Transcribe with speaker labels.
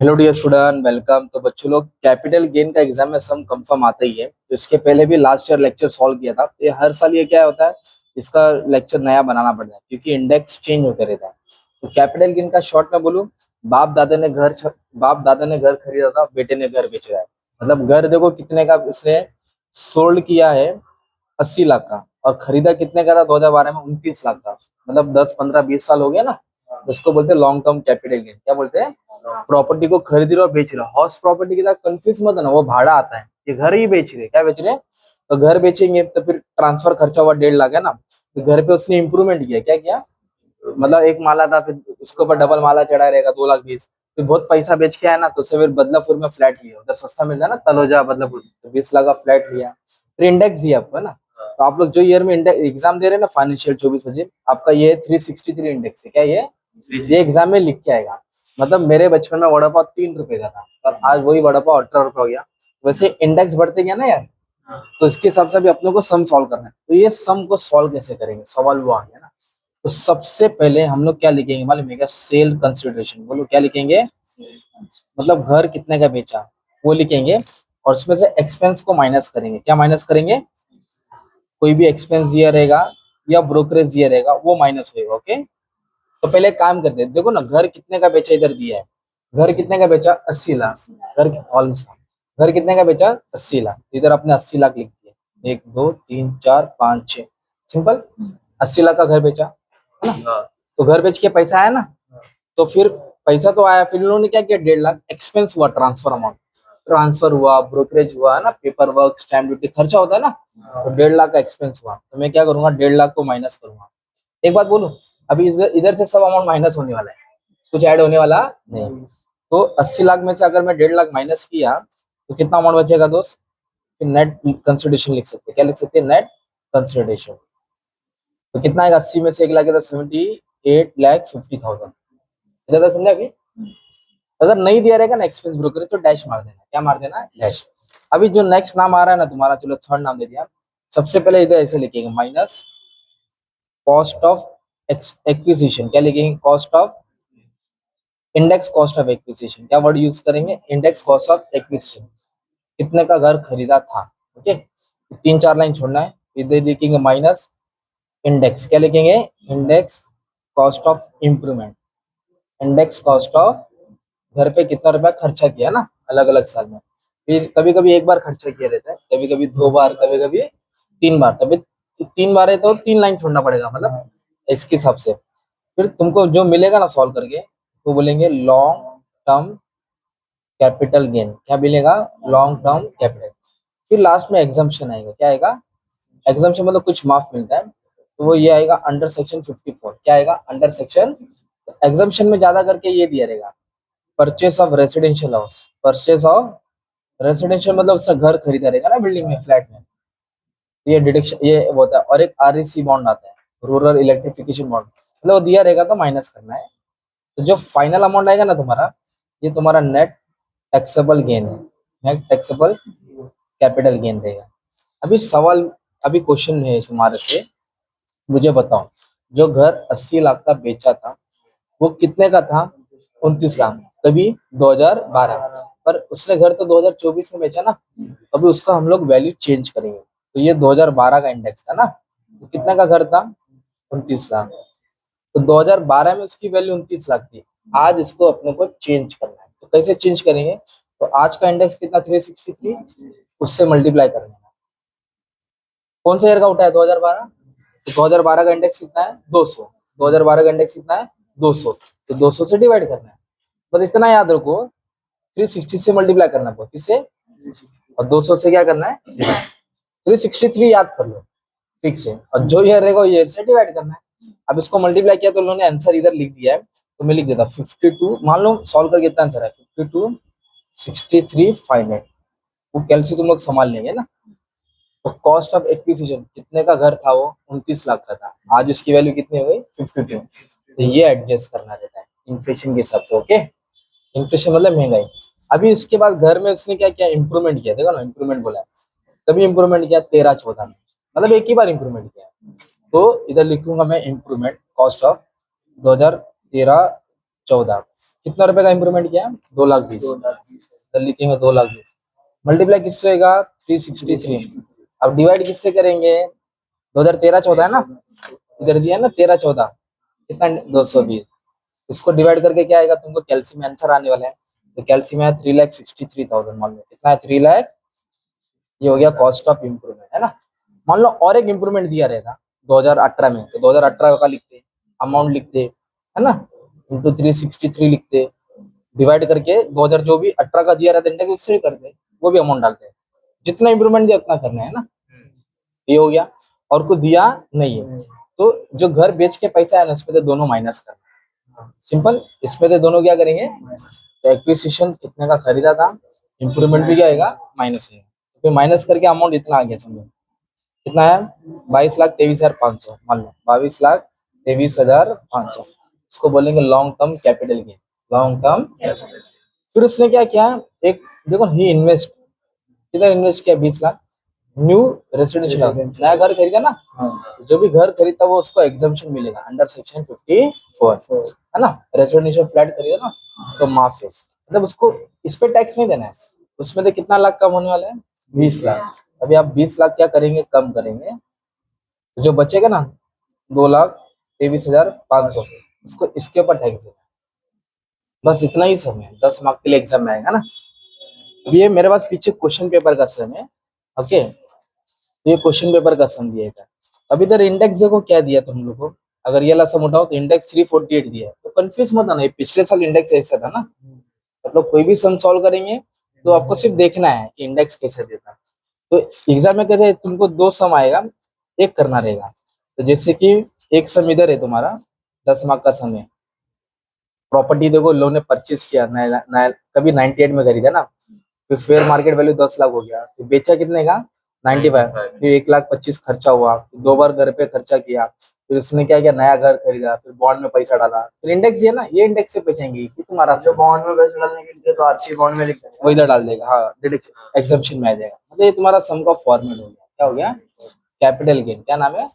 Speaker 1: Hello dear student, welcome. तो बच्चों लोग, कैपिटल गेन का एग्जाम में सम कंफर्म आता ही है। तो इसके पहले भी लास्ट ईयर लेक्चर सॉल्व किया था। तो ये हर साल ये क्या होता है, इसका लेक्चर नया बनाना पड़ता है क्योंकि इंडेक्स चेंज होते रहता है। तो कैपिटल गेन का शॉर्ट में बोलूं, बाप दादा ने घर खरीदा था, बेटे ने घर बेच रहा है। मतलब घर देखो कितने का इसने सोल्ड किया है, 80 लाख का। और खरीदा कितने का था 2012 में, 29 लाख का। मतलब 10 15 20 साल हो गया ना। तो इसको बोलते हैं लॉन्ग टर्म कैपिटल गेन। क्या बोलते हैं? प्रॉपर्टी को खरीद रहे हो, बेच रहे हो। हाउस प्रॉपर्टी के साथ कंफ्यूज मत ना, वो भाड़ा आता है। ये घर ही बेच रहे, क्या बेच रहे हैं? तो घर बेचेंगे तो फिर ट्रांसफर खर्चा हुआ 1.5 लाख है ना। तो घर पे उसने इंप्रूवमेंट किया, क्या किया? मतलब एक माला था, फिर उसके ऊपर डबल माला चढ़ा रहेगा, 2 लाख 20। फिर बहुत पैसा बेच के आया ना, तो उससे फिर बदलापुर में फ्लैट लिया। उधर सस्ता मिलता है ना, तलोजा बदलापुर, तो 20 लाख का फ्लैट लिया। फिर इंडेक्स दिया आपको, है ना। तो आप लोग जो ईयर में इंडेक्स एग्जाम दे रहे हैं ना, फाइनेंशियल 24 25, आपका ये 363 इंडेक्स है। क्या ये एग्जाम में लिख के आएगा। मतलब मेरे बचपन में वड़ा पाव 3 रुपए का था, और आज वही वड़ा पाव 18 रुपए हो गया। वैसे इंडेक्स बढ़ते गया ना यार। तो इसके हिसाब से भी अपने को सम सॉल्व करना है। तो ये सम को सॉल्व कैसे करेंगे, सवाल वो आ गया ना। तो सबसे पहले हम लोग क्या लिखेंगे मालूम है क्या? Sale consideration. बोलो क्या लिखेंगे? मतलब घर कितने का बेचा, वो लिखेंगे। और उसमें से एक्सपेंस को माइनस करेंगे। क्या माइनस करेंगे? कोई भी एक्सपेंस दिया रहेगा या ब्रोकरेज दिया रहेगा, वो माइनस होएगा। ओके। तो पहले एक काम करते हैं, देखो ना, घर कितने का बेचा इधर दिया है। घर कितने का बेचा? 80 लाख। ऑलमोस्ट घर कितने का बेचा? 80 लाख। इधर आपने 80 लाख लिख दिया, 1 2 3 4 5 6। सिंपल। 80 लाख का घर बेचा, है ना। तो घर बेच के पैसा आया ना। तो फिर पैसा तो आया, फिर उन्होंने क्या किया? 1.5 लाख एक्सपेंस हुआ, ट्रांसफर अमाउंट। ट्रांसफर हुआ, ब्रोकरेज हुआ, है ना, पेपर वर्क, स्टैम्प ड्यूटी खर्चा होता है ना। तो 1.5 लाख का एक्सपेंस हुआ, तो मैं क्या करूंगा? 1.5 लाख को माइनस करूंगा। एक बात बोलूं, अभी इधर इधर से सब अमाउंट माइनस होने वाला है, कुछ ऐड होने वाला नहीं। तो 80 लाख में से अगर मैं 1.5 लाख माइनस किया, तो कितना अमाउंट बचेगा दोस्त? फिर नेट कंसिडरेशन लिख सकते हैं। क्या लिख सकते हैं? Net consideration. तो कितना आएगा? 80 में से 1 लाख, 78,50,000। इधर तक समझा अभी? अगर नहीं दिया रहेगा ना एक्सपेंस ब्रोकर, तो डैश मार देना। क्या मार देना? डैश। अभी जो नेक्स्ट नाम आ रहा है ना तुम्हारा, चलो थर्ड नाम दे दिया। सबसे पहले इधर ऐसे लिखेंगे, माइनस कॉस्ट ऑफ एक्विजिशन। क्या लिखेंगे? Cost of index cost of acquisition. क्या वर्ड यूज करेंगे? Index cost of acquisition. कितने का घर खरीदा था। ओके। 3 4 लाइन छोड़ना है। इधर लिखेंगे माइनस इंडेक्स। क्या लिखेंगे? Index cost of improvement. Index cost of घर पे कितना रुपया खर्चा किया ना, अलग अलग साल में। फिर कभी कभी एक बार खर्चा किया रहता है, कभी कभी 2 बार, कभी कभी 3 बार। तभी 3 बार है तो 3 लाइन छोड़ना पड़ेगा, मतलब इसके हिसाब से। फिर तुमको जो मिलेगा ना सॉल्व करके, तो बोलेंगे लॉन्ग टर्म कैपिटल गेन। क्या मिलेगा? Long term capital. फिर लास्ट में एग्जाम्पशन आएगा। क्या आएगा? एग्जाम्पशन मतलब कुछ माफ मिलता है, तो वो ये आएगा अंडर सेक्शन 54। क्या आएगा? Under section. एग्जाम्पशन में ज्यादा करके ये दिया रहेगा, purchase of residential house. Purchase of residential मतलब उसने घर खरीदा रहेगा ना, बिल्डिंग में, फ्लैट में। ये डिडक्शन ये होता है। और एक आरईसी बॉन्ड आता है, रूरल इलेक्ट्रिफिकेशन बॉन्ड। मतलब वो दिया रहेगा तो माइनस करना है। तो जो फाइनल अमाउंट आएगा ना तुम्हारा, ये तुम्हारा नेट टैक्सेबल गेन है। नेट टैक्सेबल कैपिटल गेन रहेगा। अभी सवाल, अभी क्वेश्चन है तुम्हारे से, मुझे बताओ, जो घर 80 लाख का बेचा था, वो कितने का था? 29 लाख। तभी 2012। पर उसने घर तो 2024 में बेचा ना। अभी उसका हम लोग वैल्यू चेंज करेंगे। तो ये 2012 का इंडेक्स था ना, तो कितना का घर था? 29 लाख। तो 2012 में उसकी वैल्यू 29 लाख थी। आज इसको अपने को चेंज करना है, तो कैसे चेंज करेंगे? तो आज का इंडेक्स कितना? 363। उससे मल्टीप्लाई कर देना। कौन सा ईयर का उठा है? 2012। तो 2012 का इंडेक्स कितना है? 200। 2012 का इंडेक्स कितना है? 200। तो 200 से डिवाइड करना है। बस इतना याद रखो, 360 से मल्टीप्लाई करना पड़ेगा। किससे? और 200 से क्या करना है? 363 याद कर लो, ठीक से। और जो ईयर रहेगा वो ईयर से डिवाइड करना है। अब इसको मल्टीप्लाई किया तो उन्होंने आंसर इधर लिख दिया है, तो मैं लिख देता 52। मान लो सॉल्व करके कितना आंसर है? 52 63 58। वो कैलसी तुम लोग संभाल लेंगे ना। तो कॉस्ट ऑफ एक्विजिशन कितने का घर था? वो 29 लाख का था। आज उसकी वैल्यू कितनी हो गई? 52। तो ये एडजस्ट करना रहता है इन्फ्लेशन के हिसाब से। ओके। इन्फ्लेशन मतलब महंगाई। अभी इसके बाद घर में उसने क्या किया? इंप्रूवमेंट किया। देखो ना, इंप्रूवमेंट बोला है। तभी इंप्रूवमेंट किया 13 14 में, मतलब एक ही बार इंप्रूवमेंट किया। तो इधर लिखूंगा मैं इंप्रूवमेंट कॉस्ट ऑफ 2013 14। कितना रुपए का इंप्रूवमेंट किया? 2,20,000। तो लिखेंगे 2,20,000 मल्टीप्लाई किससे होगा? 363। अब डिवाइड किससे करेंगे? 2013-14 है ना, इधर जी है ना 13-14, कितना? 220। इसको डिवाइड करके क्या आएगा तुमको? कैल्शियम आंसर आने वाला है। तो कैल्शियम है 3,63,000 मान लो। कितना है? 3 लाख। ये हो गया कॉस्ट ऑफ इम्प्रूवमेंट, है ना। मान लो और एक इम्प्रूवमेंट दिया रहेगा 2018 में, तो 2018 का लिखते, अमाउंट लिखते, है ना, इंटू 363 लिखते, डिवाइड करके 2000 जो भी 18 का दिया रहता है उससे करते, वो भी अमाउंट डालते हैं। जितना इम्प्रूवमेंट दिया उतना करना है ना। ये हो गया। और कुछ दिया नहीं है तो जो घर बेच के पैसा है ना इसमें से दोनों माइनस करना। सिंपल। इसमें से दोनों क्या करेंगे? तो एक्विजिशन कितने का खरीदा था, इम्प्रूवमेंट भी क्या आएगा? माइनस है। तो माइनस करके अमाउंट इतना आ गया समझो। कितना है? 22,23,500 मान लो। 22,23,500 इसको बोलेंगे long term capital gain. Long term. फिर उसने क्या किया? एक देखो ही इन्वेस्ट, किधर इन्वेस्ट किया? 20 लाख न्यू रेसिडेंशियल, नया घर खरीदा ना। जो भी घर खरीदता वो उसको एग्जम्पशन मिलेगा अंडर सेक्शन 54, है ना। रेसिडेंशियल फ्लैट खरीदा ना तो माफ है, मतलब उसको इस पे टैक्स नहीं देना है। उसमें से कितना लाख कम होने वाला है? 20 लाख। अभी आप 20 लाख क्या करेंगे? कम करेंगे, तो जो बचेगा ना 2,23,500 उसको इसके ऊपर टैक्स देना। बस इतना ही सम है, 10 मार्क के लिए एग्जाम में आएगा ना। अब ये मेरे पास पीछे क्वेश्चन पेपर का सम है। ओके, तो ये क्वेश्चन पेपर का सम दिया था। अब इधर इंडेक्स देखो क्या दिया तुम लोग को। अगर ये वाला सम उठाओ तो इंडेक्स 348 दिया है, तो कंफ्यूज मत आना, ये पिछले साल इंडेक्स ऐसा था ना। मतलब कोई भी सम सॉल्व करेंगे तो आपको सिर्फ देखना है कि इंडेक्स कैसे देता है। तो एग्जाम में कहते हैं तुमको 2 सम आएगा, एक करना रहेगा। तो जैसे कि एक सम इधर है तुम्हारा, 10 मार्क का सम है। प्रॉपर्टी देखो लोन ने परचेज किया, नया नया कभी 98 में खरीदा ना, फिर फेयर मार्केट वैल्यू 10 लाख हो गया, फिर बेचा कितने का? 95। फिर 1,25,000 खर्चा हुआ, फिर 2 बार घर पे खर्चा किया, फिर उसने क्या किया? नया घर खरीदा, फिर बॉन्ड में पैसा डाला, फिर इंडेक्स है ना, ये इंडेक्स से बचेंगे कि तुम्हारा जो बॉन्ड में पैसा डालने के लिए तो आरसी बॉन्ड में लिख देंगे, वो इधर डाल देगा। हाँ, डायरेक्ट एग्जम्पशन में आ जाएगा। मतलब ये तुम्हारा सम का फॉर्मेट हो गया। क्या हो गया? Capital gain. क्या नाम है?